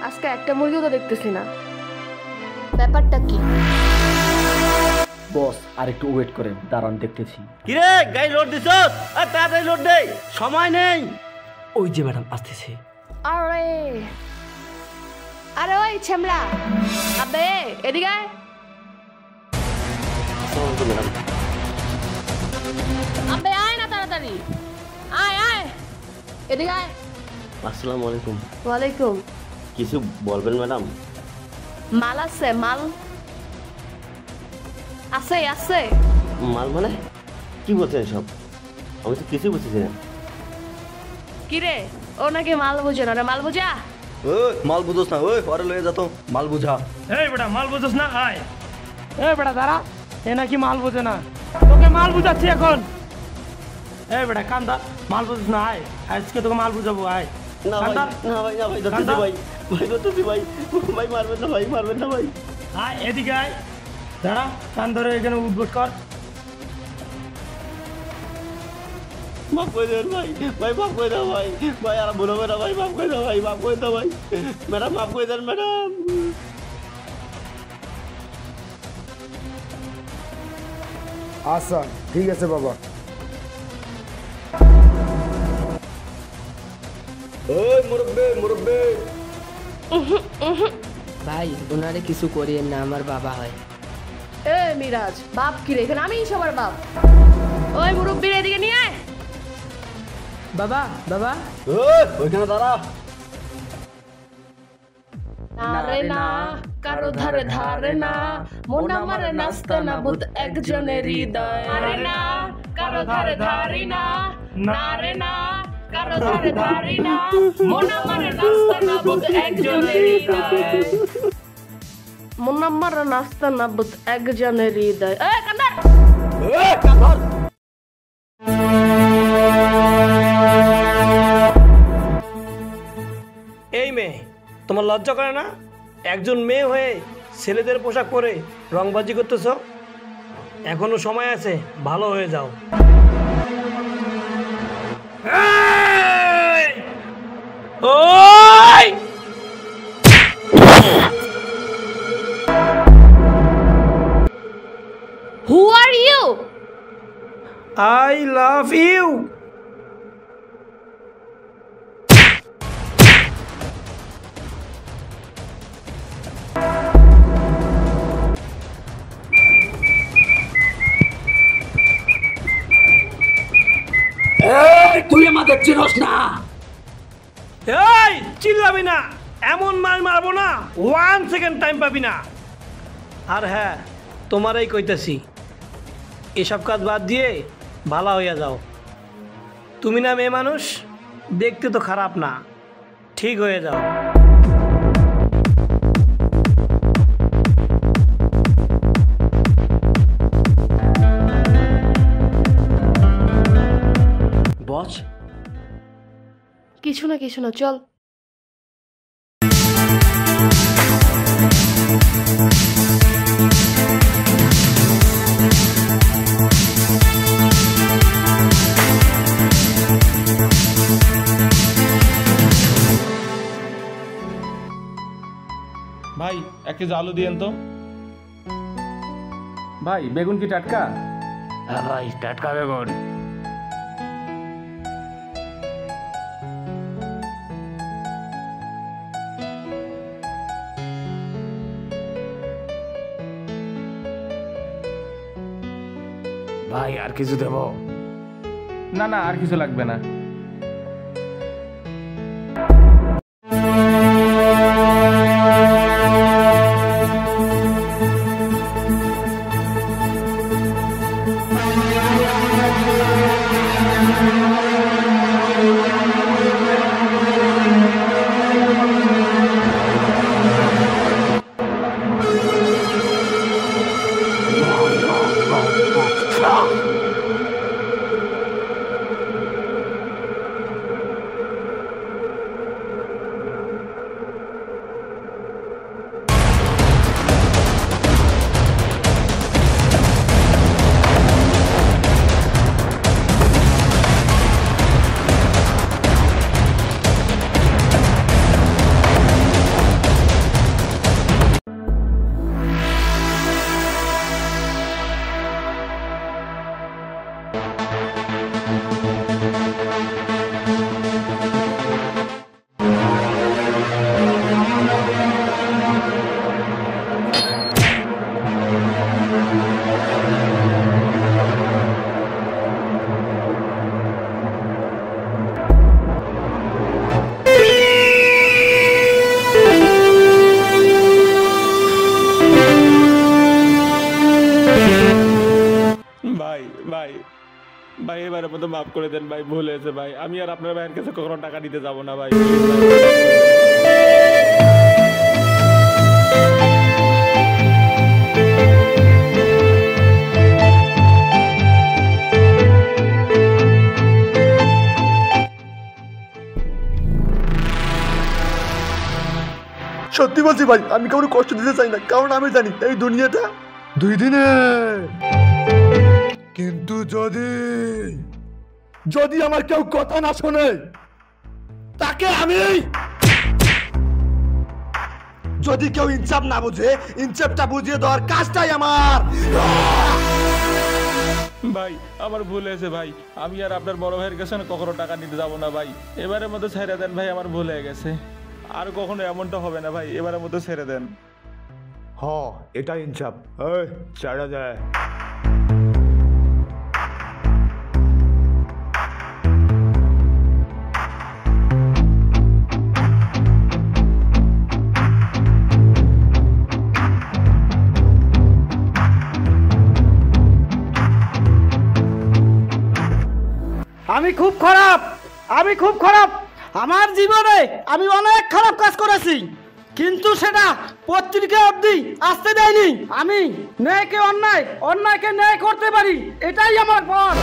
আজকে একটা মুরগিও তো দেখতেছি না, ব্যাপারটা কি? বস আর একটু ওয়েট করেন, দাঁড়ান দেখতেছি। কিরে গাড়ি লোড দিছস? তাড়াতাড়ি লোড দে, সময় নেই। ওই যে ম্যাডাম আসতেছে। আরে আরে ওই ছেমলা, আবে এদিকে আয়। ম্যাডাম আবে আয় না তাড়াতাড়ি, আয় আয় এদিকে আয়। আসসালামু আলাইকুম। ওয়ালাইকুম। কিছু বলবেন ম্যাডাম? মাল আছে? মাল আছে? আছে মাল মানে কি বলছেন সব? আমি তো কিছুই বুঝতেছি না। কিরে ও নাকি মাল বুঝে না রে? মাল বুঝা। ওই মাল বুঝোস না, ওই পরে লয়ে যা তো মাল বুঝা। এই বেটা মাল বুঝোস না? আয় এই বেটা দাঁড়া, এ নাকি মাল বুঝে না, তোকে মাল বুঝাচ্ছি এখন। এই বেটা কান্দা, মাল বুঝোস না? আয় আজকে তোকে মাল বুঝাবো। আয় না ভাই, না ভাই, না ভাই, ধরতেছি ভাই, ভাই ধরতেছি ভাই, ভাই মারবেন না ভাই, মারবেন না ভাই। আয় এদিকে আয়, দাঁড়া কান ধরে এখানে উঠবস কর। মাফ করে দেন ভাই, ভাই মাফ করে দাও ভাই, ভাই আর বলো না ভাই, মাফ করে দাও ভাই, মাফ করে দাও ভাই, ম্যাডাম মাফ করে দেন ম্যাডাম। আচ্ছা ঠিক আছে বাবা। ওই মুরব্বি মুরব্বি। ভাই ওনারে কিছু করিয়েন না, আমার বাবা হয়। এ মিরাজ, বাপ কি রে? এখানে আমি সবার বাপ। ওই মুরব্বির এদিকে নিয়ে আয়। বাবা বাবা। ওই ওইখানে দাঁড়া। না রে না, কারো ধারে ধারে না, মন আমার নাস্তা না বুত একজনের হৃদয়। আরে না, কারো ধারে ধারি না, না রে না, কারো ধারে ধারি না, মন আমার নাস্তা না বুত একজনের হৃদয়। মন আমার নাস্তা না বুত একজনের হৃদয়। এ কান্দার, ওই কান্দর। এই মেয়ে, তোমার লজ্জা করে না? একজন মেয়ে হয়ে ছেলেদের পোশাক পরে রংবাজি করতেছ? এখনো সময় আছে, ভালো হয়ে যাও। এই! ওই! who are you? I love you. এই তুই আমাদের চিনস না? এই চিল্লাবি না, এমন মার মারবো না 1 সেকেন্ড টাইম পাবি না। আর হ্যাঁ, তোমারই কইতাছি, এসব কাজ বাদ দিয়ে ভালো হইয়া যাও। তুমি না মেয়ে মানুষ, দেখতে তো খারাপ না, ঠিক হয়ে যাও। বস কিছু না চল। ভাই 1 কেজি আলু দিয়েন তো। ভাই বেগুন কি টাটকা? হ্যাঁ ভাই, টাটকা বেগুন। ভাই আর কিছু দেবো? না না, আর কিছু লাগবে না। মতো মাফ করে দেন ভাই, ভুল হয়েছে ভাই। আমি আর আপনার ভাইয়ের কাছে কখনো টাকা দিতে যাবো না ভাই। সত্যি বলছি ভাই, আমি কাউকে কষ্ট দিতে চাই না, কারণ আমি জানি এই দুনিয়াটা 2 দিনে। কিন্তু যদি আমার কেউ কথা না শোনে, তাকে আমি, যদি কেউ ইনসাফ না বুঝে, ইনসাফটা বুঝিয়ে দেওয়ার কাজটাই আমার। ভাই আমার ভুল হয়েছে ভাই, আমি আর আপনার বড় ভাইয়ের কাছে কখনো টাকা নিতে যাবো না ভাই। এবারের মতো ছেড়ে দেন ভাই, আমার ভুল হয়ে গেছে। আর কখনো এমনটা হবে না ভাই, এবারের মতো ছেড়ে দেন। এটা ইনসাফ। ছেড়ে যায়। আমি খুব খারাপ। আমার জীবনে আমি অনেক খারাপ কাজ করেছি, কিন্তু সেটা পত্রিকা অবধি আসতে দেয়নি। আমি ন্যায়কে অন্যায়কে ন্যায় করতে পারি, এটাই আমার পথ।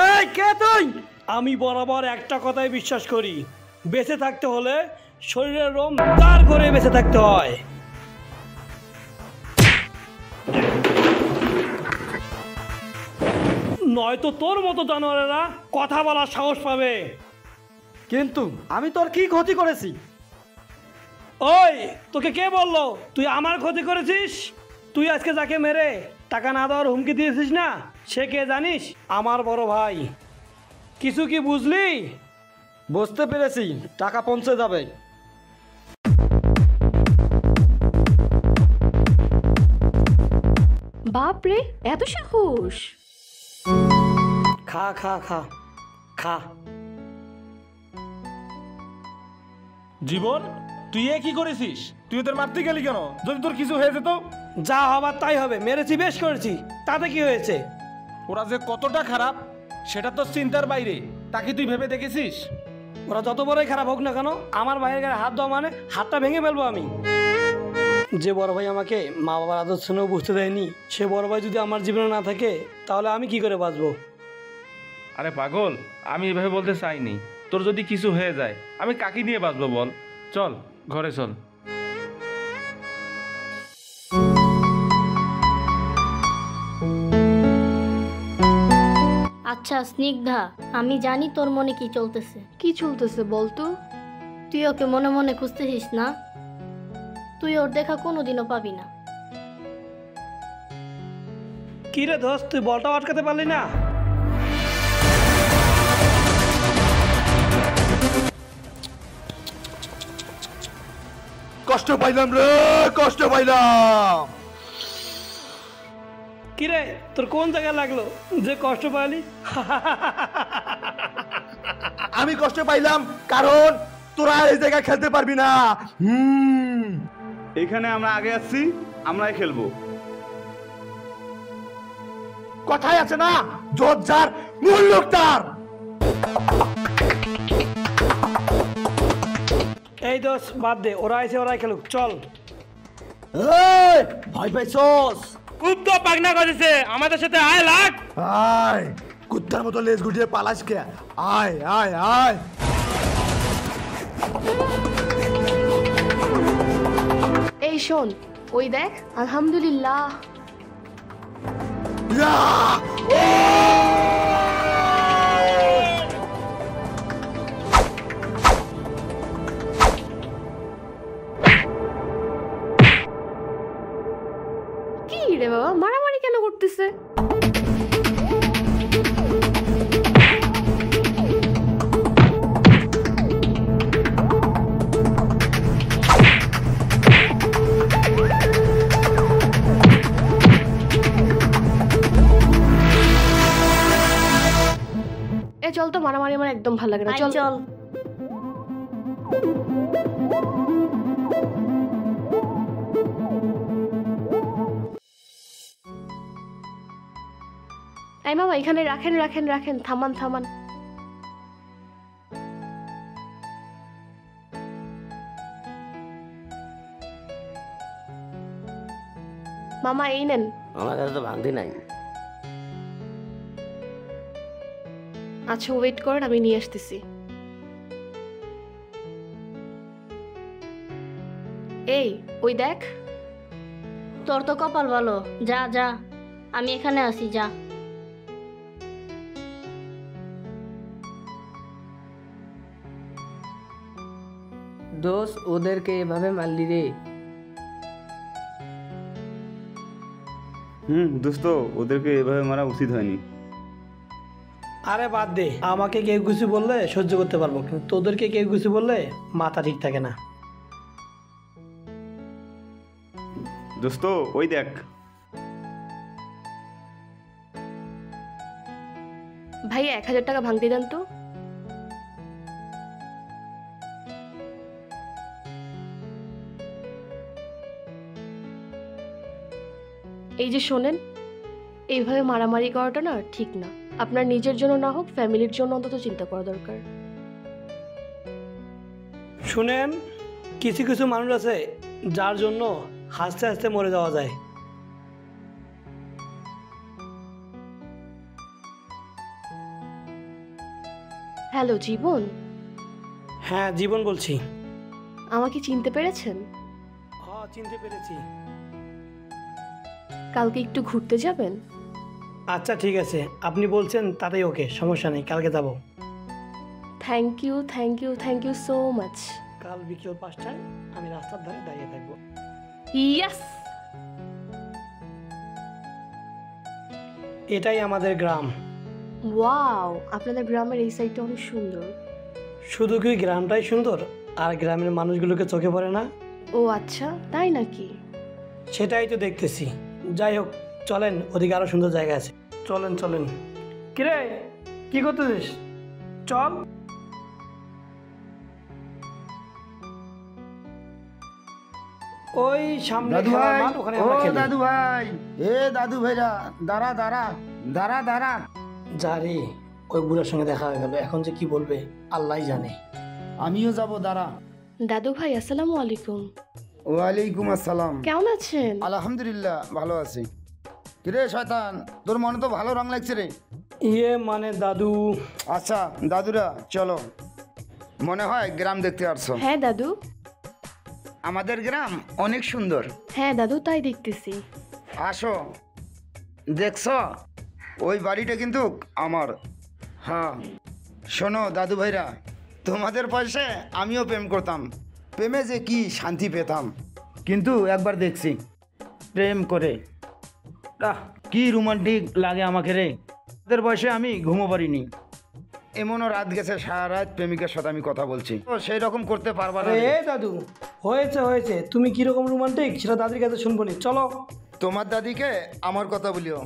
এই কে তুই? আমি বরাবর একটা কথাই বিশ্বাস করি, বেঁচে থাকতে হলে শরীরের রোম তার করে বেঁচে থাকতে হয়। নয়তো তোর মতো জানোয়ারেরা কথা বলার সাহস পাবে। কিন্তু আমি তোর কি ক্ষতি করেছি? ওই তোকে কে বললো তুই আমার ক্ষতি করেছিস? তুই আজকে যাকে মেরে টাকা না দেওয়ার হুমকি দিয়েছিস না, সে কে জানিস? আমার বড় ভাই। কিছু কি বুঝলি? বুঝতে পেরেছি, টাকা পৌঁছে যাবে। বাপরে, এত সাহস! খা খা খা খা। জীবন, তুই এ কি করেছিস? তুই তোর মারতে গেলি কেন? যদি তোর কিছু হয়ে যেত? যা হবার তাই হবে, মেরেছি বেশ করেছি, তাতে কি হয়েছে? ওরা যে কতটা খারাপ সেটা তো চিন্তার বাইরে, তাকে তুই ভেবে দেখেছিস? ওরা যত বড়ই খারাপ হোক না কেন, আমার ভাইয়ের গায়ে হাত দেওয়া মানে হাতটা ভেঙে ফেলবো আমি। যে বড় ভাই আমাকে মা বাবার আদর স্নেহ বুঝতে দেয়নি, সে বড় ভাই যদি আমার জীবনে না থাকে, তাহলে আমি কি করে বাঁচবো? আরে পাগল, আমি এভাবে বলতে চাইনি। তোর যদি কিছু হয়ে যায় আমি কাকে নিয়ে বাঁচবো বল? চল ঘরে চল। আচ্ছা স্নিগ্ধা, আমি জানি তোর মনে কি চলতেছে। কি চলতেছে বলতো? তুই ওকে মনে মনে খুঁজতেছিস না? তুই ওর দেখা কোনোদিনও পাবি না। কি রে দোস্ত, তুই বলটা আটকাতে পারলি না? কষ্ট পাইলাম রে, কষ্ট পাইলাম। কি রে, তোর কোন জায়গায় লাগলো যে কষ্ট পাইলি? আমি কষ্ট পাইলাম কারণ তোরা এই জায়গায় খেলতে পারবি না। এখানে আমরা আগে আসছি, আমরাই খেলবো। কথাই আছে না, জোর যার মূল লোক তার। এই দোষ বাদ দে, ওরা এসে ওরাই খেলুক, চল। ভয় পাইছস? খুব তো পাগনা করেছে, আমাদের সাথে আয় লাগ। আয়, কুত্তার মতো লেজ গুটিয়ে পালাস কে? আয় আয় আয়। এই শোন, ওই দেখ, আলহামদুলিল্লাহ। কি রে বাবা, মারামারি কেন করতেছে? বাসায় চল তো, মারামারি আমার একদম ভালো লাগে না। আয় চল চল। এই মামা এখানে রাখেন রাখেন রাখেন, থামান থামান। মামা এই নেন। আমার কাছে তো ভাঙতি নাই। আচ্ছা ওয়েট করেন, আমি নিয়ে আসতেছি। এই ওই দেখ। তোর তো কপাল ভালো, যা যা, আমি এখানে আছি, যা। দোষ, ওদেরকে এভাবে মারলি রে। দোস্ত, ওদেরকে এভাবে মারা উচিত হয়নি। আরে বাদ দে, আমাকে কেউ কিছু বললে সহ্য করতে পারবো, কিন্তু তোদেরকে কেউ কিছু বললে মাথা ঠিক থাকে না। দোস্ত ওই দেখ। ভাই 1000 টাকা ভাঙতে দেন তো। এই যে শোনেন, এইভাবে মারামারি করাটা না ঠিক না। আপনার নিজের জন্য না হোক, ফ্যামিলির জন্য অন্তত চিন্তা করা দরকার। শুনেন, কিছু কিছু মানুষ আছে যার জন্য হাসতে হাসতে মরে যাওয়া যায়। হ্যালো জীবন। হ্যাঁ জীবন বলছি। আমাকে চিনতে পেরেছেন? হ্যাঁ চিনতে পেরেছি। কালকে একটু ঘুরতে যাবেন? আচ্ছা ঠিক আছে, আপনি বলছেন তাতেই ওকে, সমস্যা নেই, কালকে যাব। Thank you thank you thank you so much. কাল বিকেল 5টায় আমি রাস্তার ধারে দাঁড়িয়ে থাকবো। ইয়েস। এটাই আমাদের গ্রাম। ওয়াও, আপনাদের গ্রামের এই সাইডটা অনেক সুন্দর। শুধু কি গ্রামটাই সুন্দর, আর গ্রামের মানুষগুলোকে চোখে পড়ে না? ও আচ্ছা, তাই নাকি? সেটাই তো দেখতেছি। যাই হোক, চলেন, ওদিকে আরো সুন্দর জায়গা আছে। চলেন চলেন। কিরে, কি করতেছিস? চল। ওই সামনে দাদু খেলার ভাই, মাঠ, ওখানে ও আমরা খেলি। দাদু ভাই, এ দাদু ভাইরা, দাঁড়া দাঁড়া দাঁড়া দাঁড়া। যা রে, ওই বুড়ার সঙ্গে দেখা হয়ে গেল, এখন যে কি বলবে আল্লাহই জানে। আমিও যাব, দাঁড়া। দাদু ভাই আসসালামু আলাইকুম। ওয়ালাইকুম আসসালাম। কেমন আছেন? আলহামদুলিল্লাহ ভালো আছি। কিরে শয়তান, তোর মনে তো ভালো রং লাগছে রে। ইয়ে মানে দাদু। আচ্ছা দাদুরা চলো, মনে হয় গ্রাম দেখতে আসছো। হ্যাঁ দাদু। আমাদের গ্রাম অনেক সুন্দর। হ্যাঁ দাদু, তাই দেখতেছি। আসো, দেখছ ওই বাড়িটা কিন্তু আমার। হ্যাঁ শোনো দাদু ভাইরা, তোমাদের পয়সায় আমিও প্রেম করতাম। প্রেমে যে কি শান্তি পেতাম, কিন্তু একবার দেখছি প্রেম করে কি রোমান্টিক লাগে আমাকে রে। ওদের বয়সে আমি ঘুমো পারিনি। এমনও রাত গেছে, সারা রাত প্রেমিকের সাথে আমি কথা বলছি। তো সেই রকম করতে পারবা না রে। এ দাদু, হয়েছে হয়েছে, তুমি কিরকম রোমান্টিক সেটা দাদির কাছে শুনবো নি, চলো। তোমার দাদিকে আমার কথা বলিও।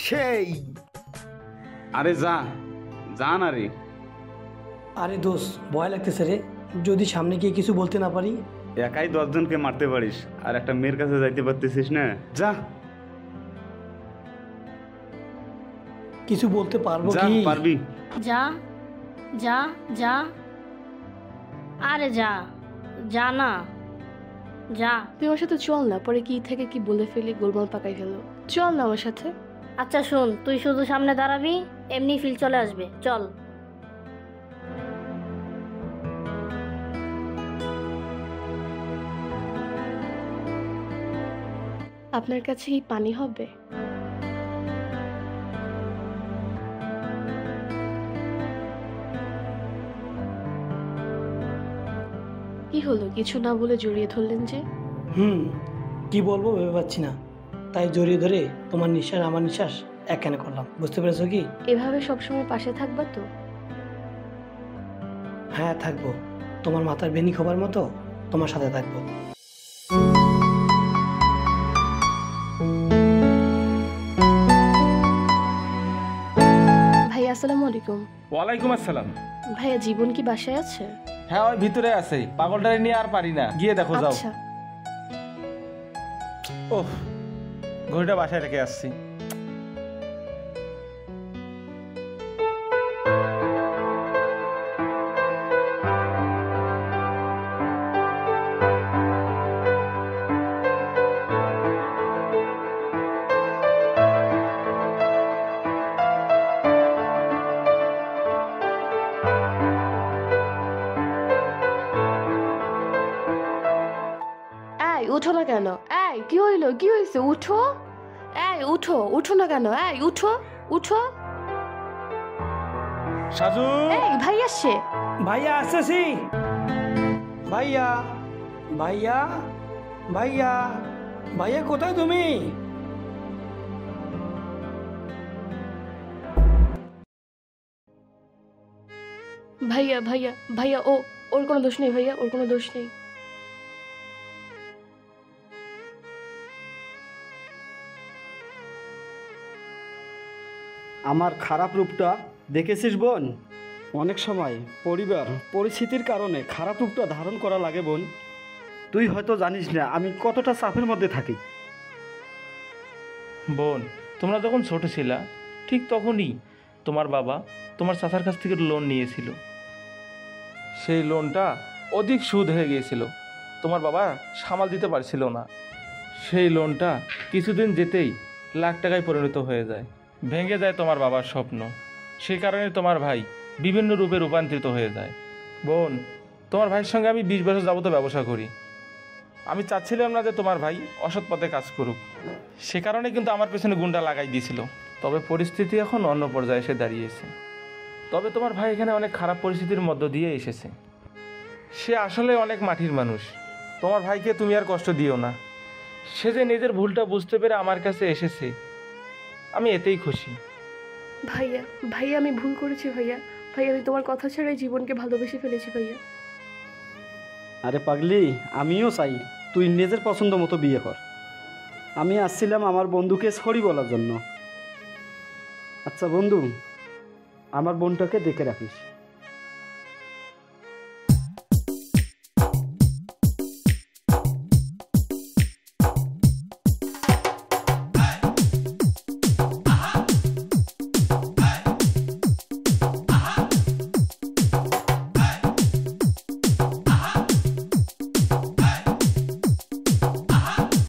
সেই। আরে যা যা না রে। আরে দোষ, ভয় লাগতেছে রে, যদি সামনে গিয়ে কিছু বলতে না পারি। একাই 10 জনকে মারতে পারিস, আর একটা মেয়ের কাছে যাইতে পারতেছিস না? যা কিছু বলতে পারবো যা, কি? পারবি। যা যা যা, আরে যা যা না, যা। তুই আমার সাথে চল না, পরে কি থেকে কি বলে ফেলি, গোলমাল পাকাই ফেলো। চল না আমার সাথে। আচ্ছা শোন, তুই শুধু সামনে দাঁড়াবি, এমনি ফিল চলে আসবে, চল। আপনার কাছে কি পানি হবে? কি হলো, কিছু না বলে জড়িয়ে ধরলেন যে? কি বলবো ভেবে পাচ্ছি না, তাই জড়িয়ে ধরে তোমার নিঃশ্বাস আমার নিঃশ্বাস একখানে করলাম, বুঝতে পেরেছো কি? এভাবে সবসময় পাশে থাকবা তো? হ্যাঁ থাকবো, তোমার মাথার বেনি খোবার মতো তোমার সাথে থাকবো। ভাইয়া ভাইয়া আসসালামু আলাইকুম। ওয়ালাইকুম আসসালাম। ভাইয়া জীবন কি বাসায় আছে? হ্যাঁ ওই ভিতরে আছে, পাগলটারে নিয়ে আর পারি না, গিয়ে দেখো যাও। আচ্ছা। ওহ, ঘড়িটা বাসায় রেখে আসছি। এই উঠো না কেন? এই কি হইলো, কি হয়েছে? উঠো, এই উঠো, উঠো না কেন? এই উঠো, উঠো। সাজু, এই ভাই আসছে। ভাইয়া আসতেছি। ভাইয়া ভাইয়া ভাইয়া ভাইয়া কোথায় তুমি? ভাইয়া ভাইয়া ভাইয়া ওর কোনো দোষ নেই ভাইয়া, ওর কোনো দোষ নেই। আমার খারাপ রূপটা দেখেছিস বোন? অনেক সময় পরিবার পরিস্থিতির কারণে খারাপ রূপটা ধারণ করা লাগে বোন। তুই হয়তো জানিস না আমি কতটা চাপের মধ্যে থাকি। বোন, তোমরা যখন ছোট ছিলা ঠিক তখনই তোমার বাবা তোমার চাচার কাছ থেকে লোন নিয়েছিল। সেই লোনটা অধিক সুদ হয়ে গিয়েছিল, তোমার বাবা সামাল দিতে পারছিল না। সেই লোনটা কিছুদিন যেতেই লাখ টাকায় পরিণত হয়ে যায়, ভেঙে যায় তোমার বাবার স্বপ্ন। সেই কারণে তোমার ভাই বিভিন্ন রূপে রূপান্তরিত হয়ে যায়। বোন, তোমার ভাইয়ের সঙ্গে আমি 20 বছর যাবত ব্যবসা করি। আমি চাচ্ছিলাম না যে তোমার ভাই অসৎ পথে কাজ করুক, সে কারণে কিন্তু আমার পেছনে গুন্ডা লাগাই দিয়েছিল। তবে পরিস্থিতি এখন অন্য পর্যায়ে এসে দাঁড়িয়েছে। তবে তোমার ভাই এখানে অনেক খারাপ পরিস্থিতির মধ্য দিয়ে এসেছে। সে আসলে অনেক মাটির মানুষ। তোমার ভাইকে তুমি আর কষ্ট দিও না। সে যে নিজের ভুলটা বুঝতে পেরে আমার কাছে এসেছে, আমি এতেই খুশি। ভাইয়া ভাইয়া আমি ভুল করেছি ভাইয়া। ভাইয়া আমি তোমার কথা ছাড়াই জীবনকে ভালোবেসে ফেলেছি ভাইয়া। আরে পাগলি, আমিও চাই তুই নিজের পছন্দ মতো বিয়ে কর। আমি আসছিলাম আমার বন্ধুকে সরি বলার জন্য। আচ্ছা বন্ধু, আমার বোনটাকে দেখে রাখিস।